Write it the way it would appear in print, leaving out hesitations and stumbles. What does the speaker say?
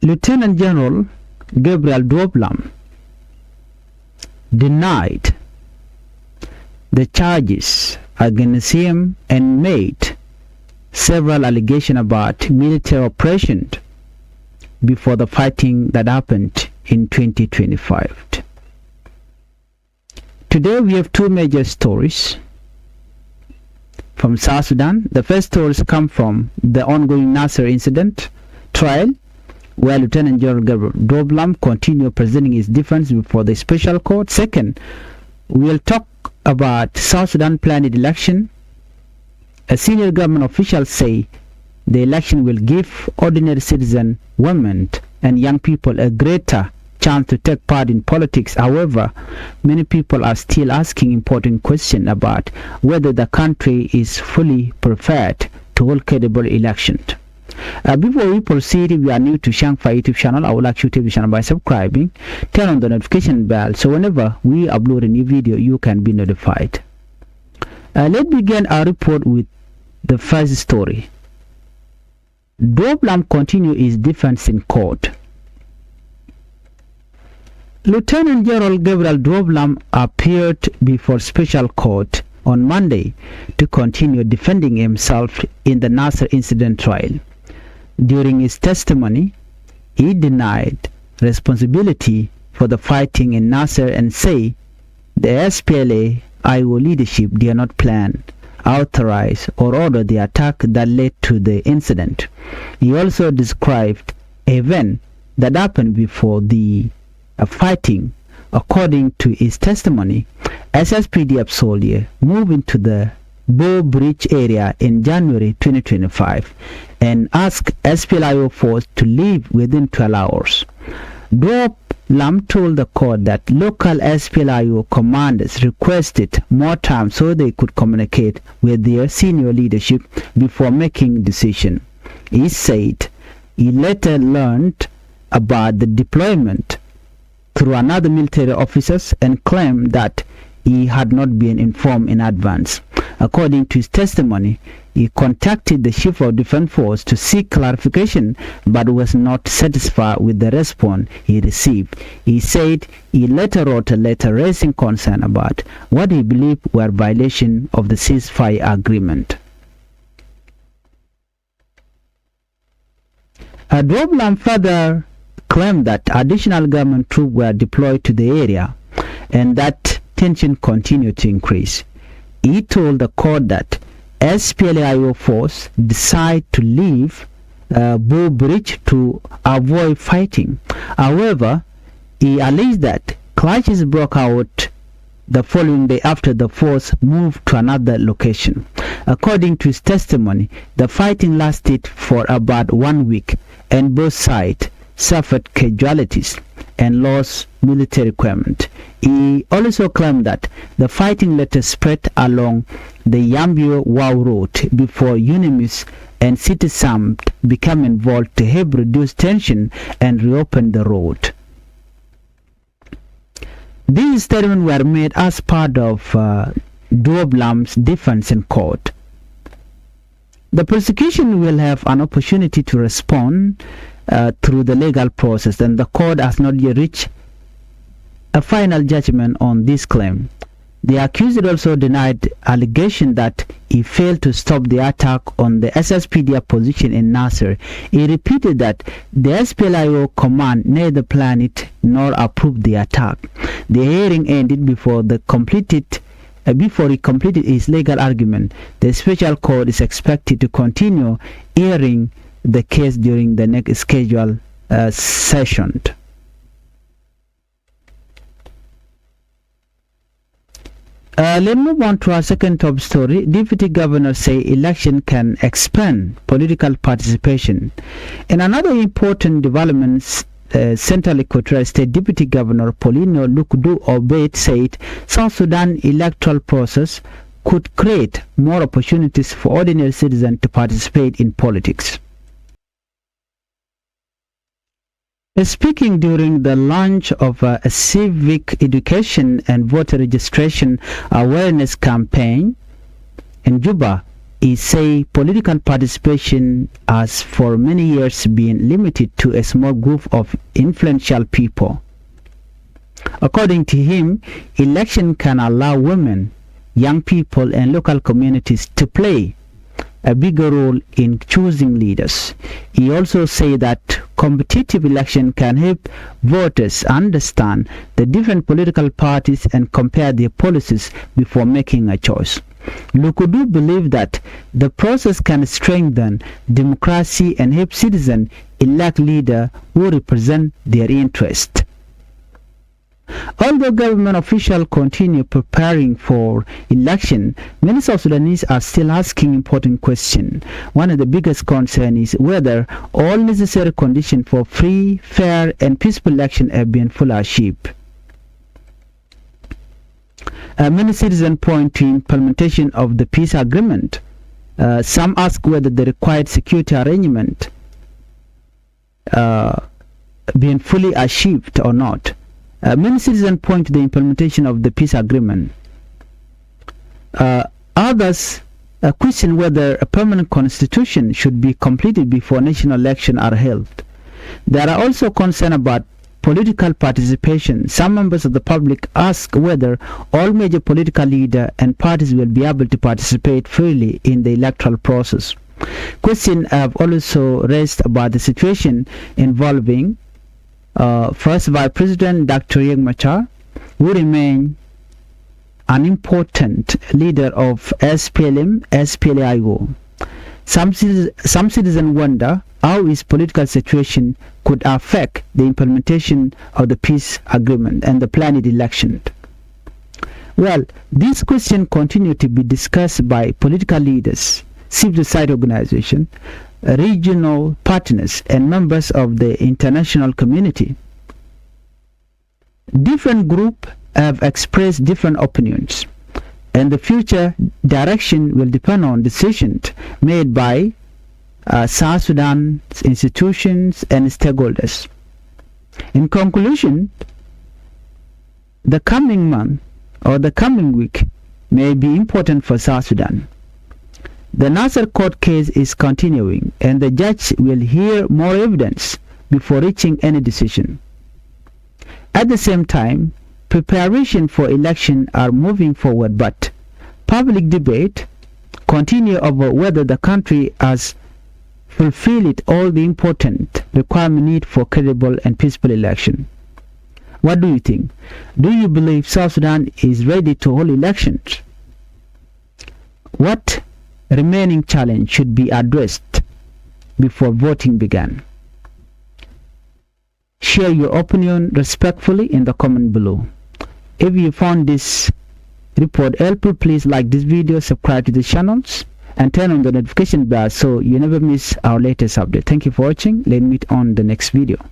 Lieutenant General Gabriel Duop denied the charges against him and made several allegations about military operations before the fighting that happened in 2025. Today we have two major stories from South Sudan. The first stories come from the ongoing Nasir incident trial, where Lieutenant General Gabriel Duop continued presenting his defense before the special court. Second, we'll talk about South Sudan planned election. A senior government officials say the election will give ordinary citizen, women and young people a greater chance to take part in politics. However, many people are still asking important questions about whether the country is fully prepared to hold credible elections. Before we proceed, if you are new to Changfied YouTube channel, I would like you to the channel by subscribing, turn on the notification bell so whenever we upload a new video, you can be notified. Let's begin our report with the first story. Duop continues his defense in court. Lieutenant General Gabriel Duop appeared before special court on Monday to continue defending himself in the Nasir incident trial. During his testimony, he denied responsibility for the fighting in Nasir and said the SPLA-IO leadership did not plan, authorize or order the attack that led to the incident. He also described an event that happened before the fighting. According to his testimony, SSPDF soldiers moved into the Bow Bridge area in January 2025 and asked SPLA-IO force to leave within 12 hours. Duop told the court that local SPLA-IO commanders requested more time so they could communicate with their senior leadership before making decision. He said he later learned about the deployment through another military officers and claimed that he had not been informed in advance. According to his testimony, he contacted the Chief of Defense Force to seek clarification but was not satisfied with the response he received. He said he later wrote a letter raising concern about what he believed were violations of the ceasefire agreement. Duop further claimed that additional government troops were deployed to the area and that tension continued to increase. He told the court that SPLA-IO force decided to leave Bow Bridge to avoid fighting. However, he alleged that clashes broke out the following day after the force moved to another location. According to his testimony, the fighting lasted for about 1 week and both sides suffered casualties and lost military equipment. He also claimed that the fighting later spread along the Yambio-Wau road before UNIMIS and citizens became involved to help reduce tension and reopen the road. These statements were made as part of Duop's defense in court. The prosecution will have an opportunity to respond through the legal process, and the court has not yet reached a final judgment on this claim. The accused also denied allegation that he failed to stop the attack on the SSPDF position in Nasir. He repeated that the SPLA-IO command neither planned it nor approved the attack. The hearing ended before he completed his legal argument. The special court is expected to continue hearing the case during the next scheduled session. Let's move on to our second top story. Deputy governors say election can expand political participation. In another important development, Central Equatorial State Deputy Governor Paulino Duop said South Sudan electoral process could create more opportunities for ordinary citizens to participate in politics. Speaking during the launch of a civic education and voter registration awareness campaign in Juba, he say political participation has for many years been limited to a small group of influential people. According to him, election can allow women, young people and local communities to play a bigger role in choosing leaders. He also said that competitive election can help voters understand the different political parties and compare their policies before making a choice. Lukudu believed that the process can strengthen democracy and help citizens elect leaders who represent their interests. Although government officials continue preparing for election, many South Sudanese are still asking important questions. One of the biggest concerns is whether all necessary conditions for free, fair, and peaceful election have been fully achieved. Many citizens point to implementation of the peace agreement. Some ask whether the required security arrangement been fully achieved or not. Many citizens point to the implementation of the peace agreement. Others question whether a permanent constitution should be completed before national elections are held. There are also concerns about political participation. Some members of the public ask whether all major political leaders and parties will be able to participate freely in the electoral process. Questions have also raised about the situation involving first Vice President Dr. Riek Machar, who remains an important leader of SPLM, SPLAIO. Some citizens wonder how his political situation could affect the implementation of the peace agreement and the planned election. Well, these questions continue to be discussed by political leaders, civil society organizations, regional partners and members of the international community. Different groups have expressed different opinions, and the future direction will depend on decisions made by South Sudan's institutions and stakeholders. In conclusion, the coming month or the coming week may be important for South Sudan. The Nasir court case is continuing, and the judge will hear more evidence before reaching any decision. At the same time, preparations for election are moving forward, but public debate continues over whether the country has fulfilled all the important requirements needed for credible and peaceful election. What do you think? Do you believe South Sudan is ready to hold elections? What remaining challenge should be addressed before voting began? Share your opinion respectfully in the comment below. If you found this report helpful, please like this video, subscribe to the channels, and turn on the notification bell so you never miss our latest update. Thank you for watching. Let's meet on the next video.